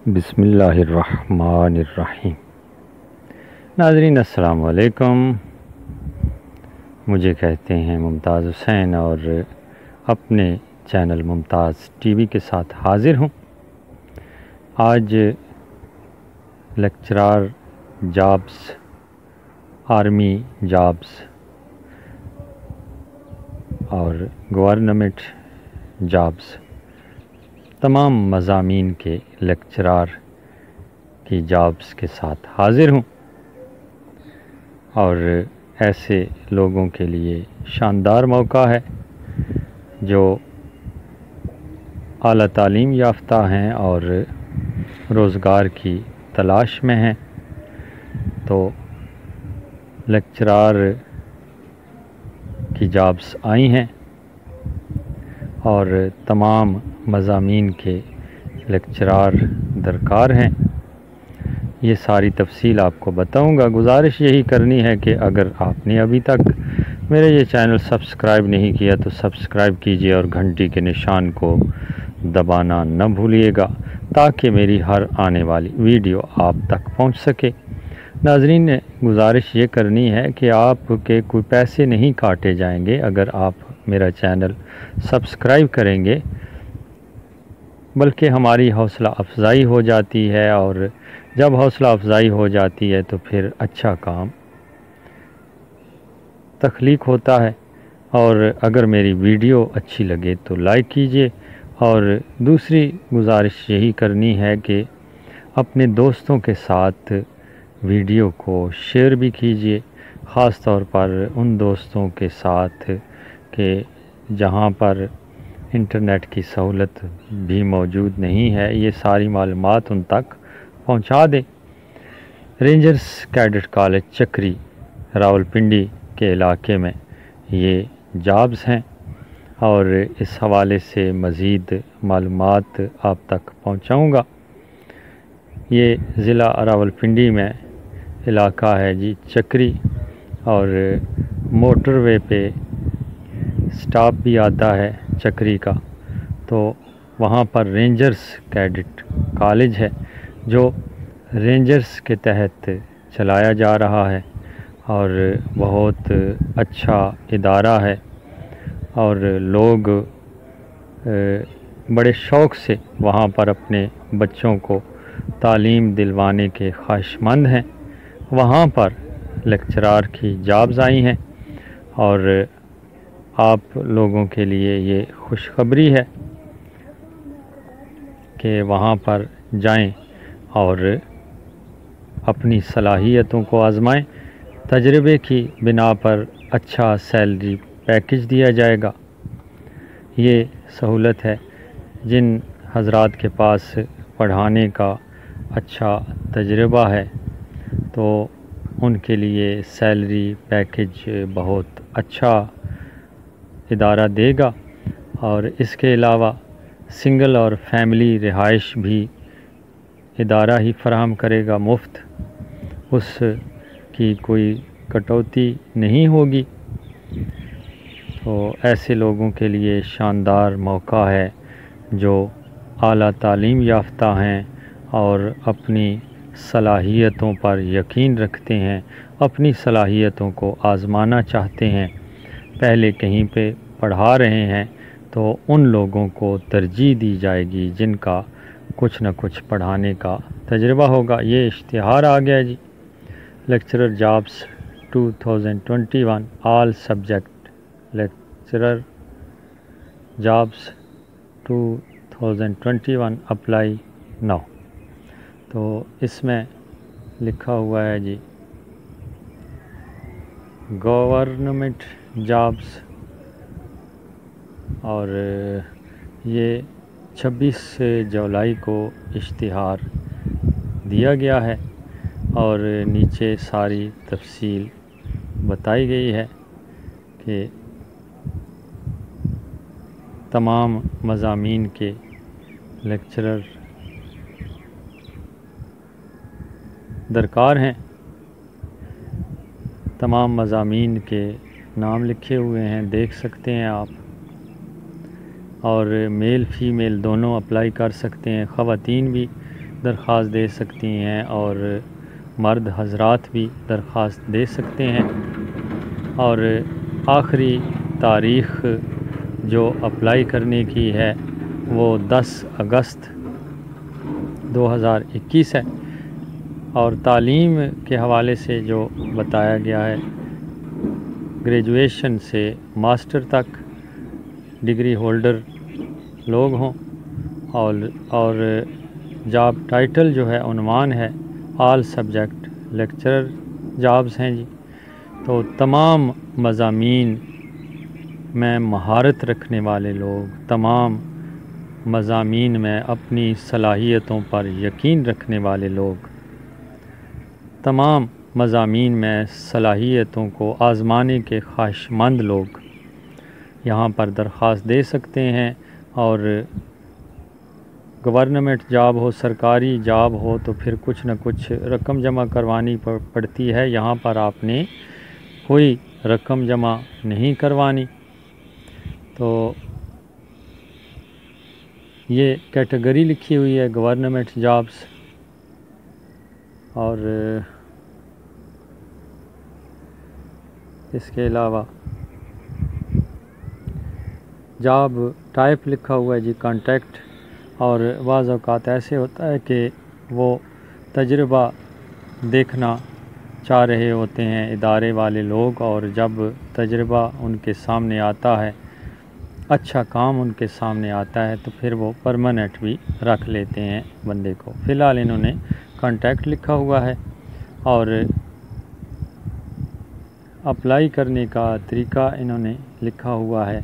بسم اللہ الرحمن الرحیم۔ ناظرین السلام علیکم، مجھے کہتے ہیں ممتاز حسین اور اپنے چینل ممتاز ٹی وی کے ساتھ حاضر ہوں۔ آج لیکچرار جابس، آرمی جابس اور گورنمنٹ جابس، تمام مضامین کے لیکچرار کی جابس کے ساتھ حاضر ہوں، اور ایسے لوگوں کے لیے شاندار موقع ہے جو اعلیٰ تعلیم یافتہ ہیں اور روزگار کی تلاش میں ہیں۔ تو لیکچرار کی جابس آئی ہیں اور تمام مضامین کے لیکچرار درکار ہیں۔ یہ ساری تفصیل آپ کو بتاؤں گا۔ گزارش یہی کرنی ہے کہ اگر آپ نے ابھی تک میرے یہ چینل سبسکرائب نہیں کیا تو سبسکرائب کیجئے اور گھنٹی کے نشان کو دبانا نہ بھولیے گا تاکہ میری ہر آنے والی ویڈیو آپ تک پہنچ سکے۔ ناظرین، گزارش یہ کرنی ہے کہ آپ کے کوئی پیسے نہیں کاٹے جائیں گے اگر آپ میرا چینل سبسکرائب کریں گے، بلکہ ہماری حوصلہ افزائی ہو جاتی ہے، اور جب حوصلہ افزائی ہو جاتی ہے تو پھر اچھا کام تخلیق ہوتا ہے۔ اور اگر میری ویڈیو اچھی لگے تو لائک کیجئے، اور دوسری گزارش یہی کرنی ہے کہ اپنے دوستوں کے ساتھ ویڈیو کو شیئر بھی کیجئے، خاص طور پر ان دوستوں کے ساتھ کہ جہاں پر انٹرنیٹ کی سہولت بھی موجود نہیں ہے، یہ ساری معلومات ان تک پہنچا دیں۔ رینجرز کیڈٹ کالج چکری راولپنڈی کے علاقے میں یہ جابس ہیں، اور اس حوالے سے مزید معلومات آپ تک پہنچاؤں گا۔ یہ ضلع راولپنڈی میں علاقہ ہے جی چکری، اور موٹر وے پہ سٹاپ بھی آتا ہے چکری کا، تو وہاں پر رینجرز کیڈٹ کالج ہے جو رینجرز کے تحت چلایا جا رہا ہے، اور بہت اچھا ادارہ ہے، اور لوگ بڑے شوق سے وہاں پر اپنے بچوں کو تعلیم دلوانے کے خواہشمند ہیں۔ وہاں پر لیکچرار کی جابز آئی ہیں، اور آپ لوگوں کے لیے یہ خوشخبری ہے کہ وہاں پر جائیں اور اپنی صلاحیتوں کو آزمائیں۔ تجربے کی بنا پر اچھا سیلری پیکج دیا جائے گا۔ یہ سہولت ہے جن حضرات کے پاس پڑھانے کا اچھا تجربہ ہے، تو ان کے لیے سیلری پیکج بہت اچھا ادارہ دے گا، اور اس کے علاوہ سنگل اور فیملی رہائش بھی ادارہ ہی فراہم کرے گا مفت، اس کی کوئی کٹوتی نہیں ہوگی۔ تو ایسے لوگوں کے لیے شاندار موقع ہے جو اعلیٰ تعلیم یافتہ ہیں اور اپنی صلاحیتوں پر یقین رکھتے ہیں، اپنی صلاحیتوں کو آزمانا چاہتے ہیں، پہلے کہیں پہ پڑھا رہے ہیں تو ان لوگوں کو ترجیح دی جائے گی جن کا کچھ نہ کچھ پڑھانے کا تجربہ ہوگا۔ یہ اشتہار آ گیا جی، lecturer jobs 2021 all subject lecturer jobs 2021 apply now. تو اس میں لکھا ہوا ہے جی گورنمنٹ جابس، اور یہ 26 جولائی کو اشتہار دیا گیا ہے، اور نیچے ساری تفصیل بتائی گئی ہے کہ تمام مضامین کے لیکچرر درکار ہیں۔ تمام مضامین کے نام لکھے ہوئے ہیں، دیکھ سکتے ہیں آپ، اور میل فیمیل دونوں اپلائی کر سکتے ہیں، خواتین بھی درخواست دے سکتی ہیں اور مرد حضرات بھی درخواست دے سکتے ہیں۔ اور آخری تاریخ جو اپلائی کرنے کی ہے وہ 10 اگست 2021 ہے۔ اور تعلیم کے حوالے سے جو بتایا گیا ہے، گریجویشن سے ماسٹر تک ڈگری ہولڈر لوگ ہوں، اور جاب ٹائٹل جو ہے، عنوان ہے آل سبجیکٹ لیکچرر جابز ہیں جی۔ تو تمام مضامین میں مہارت رکھنے والے لوگ، تمام مضامین میں اپنی صلاحیتوں پر یقین رکھنے والے لوگ، تمام مضامین میں صلاحیتوں کو آزمانے کے خواہش مند لوگ یہاں پر درخواست دے سکتے ہیں۔ اور گورنمنٹ جاب ہو، سرکاری جاب ہو، تو پھر کچھ نہ کچھ رقم جمع کروانی پڑتی ہے۔ یہاں پر آپ نے کوئی رقم جمع نہیں کروانی۔ تو یہ کیٹیگری لکھی ہوئی ہے گورنمنٹ جابز۔ اور اس کے علاوہ جاب ٹائپ لکھا ہوا ہے جی کانٹیکٹ۔ اور بعض اوقات ایسے ہوتا ہے کہ وہ تجربہ دیکھنا چاہ رہے ہوتے ہیں ادارے والے لوگ، اور جب تجربہ ان کے سامنے آتا ہے، اچھا کام ان کے سامنے آتا ہے، تو پھر وہ پرماننٹ بھی رکھ لیتے ہیں بندے کو۔ فی الحال انہوں نے کانٹیکٹ لکھا ہوا ہے۔ اور اپلائی کرنے کا طریقہ انہوں نے لکھا ہوا ہے۔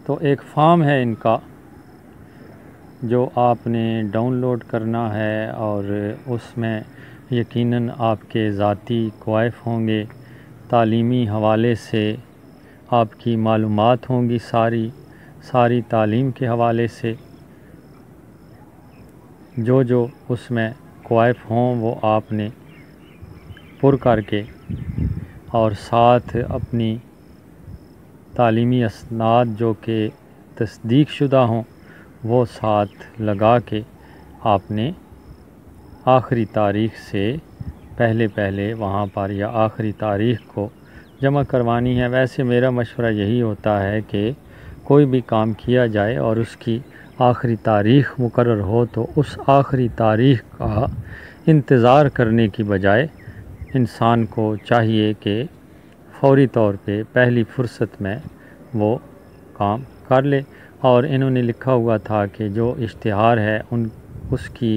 تو ایک فارم ہے ان کا جو آپ نے ڈاؤن لوڈ کرنا ہے، اور اس میں یقیناً آپ کے ذاتی کوائف ہوں گے، تعلیمی حوالے سے آپ کی معلومات ہوں گی، ساری تعلیم کے حوالے سے جو اس میں کوائف ہوں وہ آپ نے پر کر کے، اور ساتھ اپنی تعلیمی اسناد جو کہ تصدیق شدہ ہوں وہ ساتھ لگا کے آپ نے آخری تاریخ سے پہلے وہاں پر یا آخری تاریخ کو جمع کروانی ہے۔ ویسے میرا مشورہ یہی ہوتا ہے کہ کوئی بھی کام کیا جائے اور اس کی آخری تاریخ مقرر ہو تو اس آخری تاریخ کا انتظار کرنے کی بجائے انسان کو چاہیے کہ فوری طور پہ پہلی فرصت میں وہ کام کر لے۔ اور انہوں نے لکھا ہوا تھا کہ جو اشتہار ہے اس کی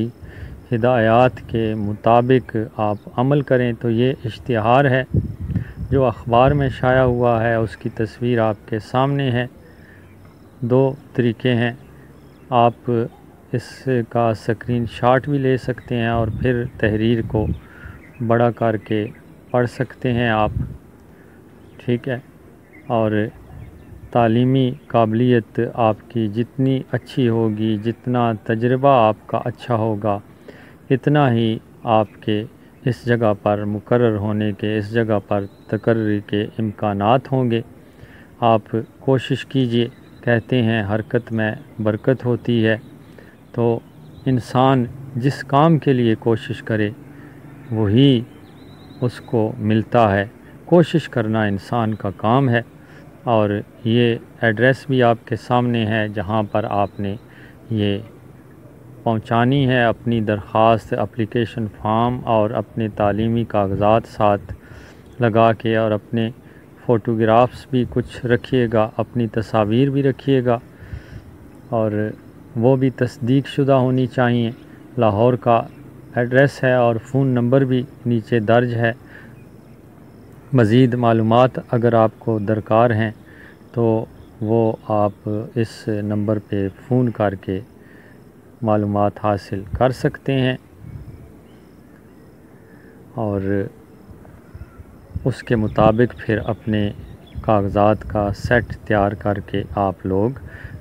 ہدایات کے مطابق آپ عمل کریں۔ تو یہ اشتہار ہے جو اخبار میں شائع ہوا ہے، اس کی تصویر آپ کے سامنے ہے۔ 2 طریقے ہیں، آپ اس کا اسکرین شاٹ بھی لے سکتے ہیں اور پھر تحریر کو بڑا کر کے پڑھ سکتے ہیں آپ، ٹھیک ہے۔ اور تعلیمی قابلیت آپ کی جتنی اچھی ہوگی، جتنا تجربہ آپ کا اچھا ہوگا، اتنا ہی آپ کے اس جگہ پر مقرر ہونے کے، اس جگہ پر تقرری کے امکانات ہوں گے۔ آپ کوشش کیجئے، کہتے ہیں حرکت میں برکت ہوتی ہے، تو انسان جس کام کے لیے کوشش کرے وہی اس کو ملتا ہے۔ کوشش کرنا انسان کا کام ہے۔ اور یہ ایڈریس بھی آپ کے سامنے ہے جہاں پر آپ نے یہ پہنچانی ہے اپنی درخواست، اپلیکیشن فارم اور اپنے تعلیمی کاغذات ساتھ لگا کے، اور اپنے فوٹوگرافس بھی کچھ رکھیے گا، اپنی تصاویر بھی رکھیے گا، اور وہ بھی تصدیق شدہ ہونی چاہیے۔ لاہور کا ایڈریس ہے اور فون نمبر بھی نیچے درج ہے۔ مزید معلومات اگر آپ کو درکار ہیں تو وہ آپ اس نمبر پہ فون کر کے معلومات حاصل کر سکتے ہیں، اور اس کے مطابق پھر اپنے کاغذات کا سیٹ تیار کر کے آپ لوگ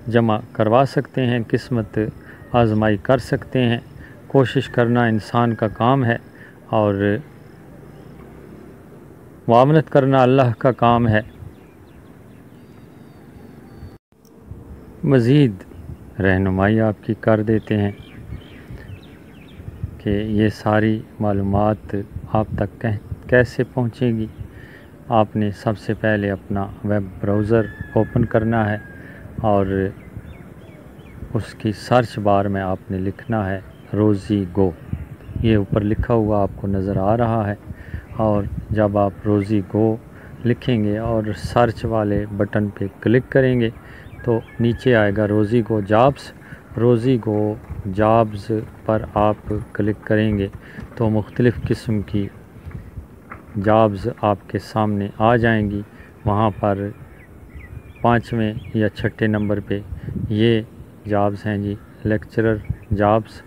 جمع کروا سکتے ہیں، قسمت آزمائی کر سکتے ہیں۔ کوشش کرنا انسان کا کام ہے اور معاونت کرنا اللہ کا کام ہے۔ مزید رہنمائی آپ کی کر دیتے ہیں کہ یہ ساری معلومات آپ تک کیسے پہنچے گی۔ آپ نے سب سے پہلے اپنا ویب براؤزر اوپن کرنا ہے اور اس کی سرچ بار میں آپ نے لکھنا ہے روزی گو، یہ اوپر لکھا ہوا آپ کو نظر آ رہا ہے، اور جب آپ روزی گو لکھیں گے اور سرچ والے بٹن پہ کلک کریں گے تو نیچے آئے گا روزی گو جابس۔ روزی گو جابز پر آپ کلک کریں گے تو مختلف قسم کی جابز آپ کے سامنے آ جائیں گی۔ وہاں پر 5ویں یا 6 نمبر پہ یہ جابز ہیں جی لیکچرر جابز،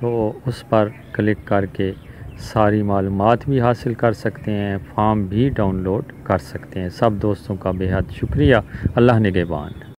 تو اس پر کلک کر کے ساری معلومات بھی حاصل کر سکتے ہیں، فارم بھی ڈاؤن لوڈ کر سکتے ہیں۔ سب دوستوں کا بے حد شکریہ۔ اللہ نگہبان۔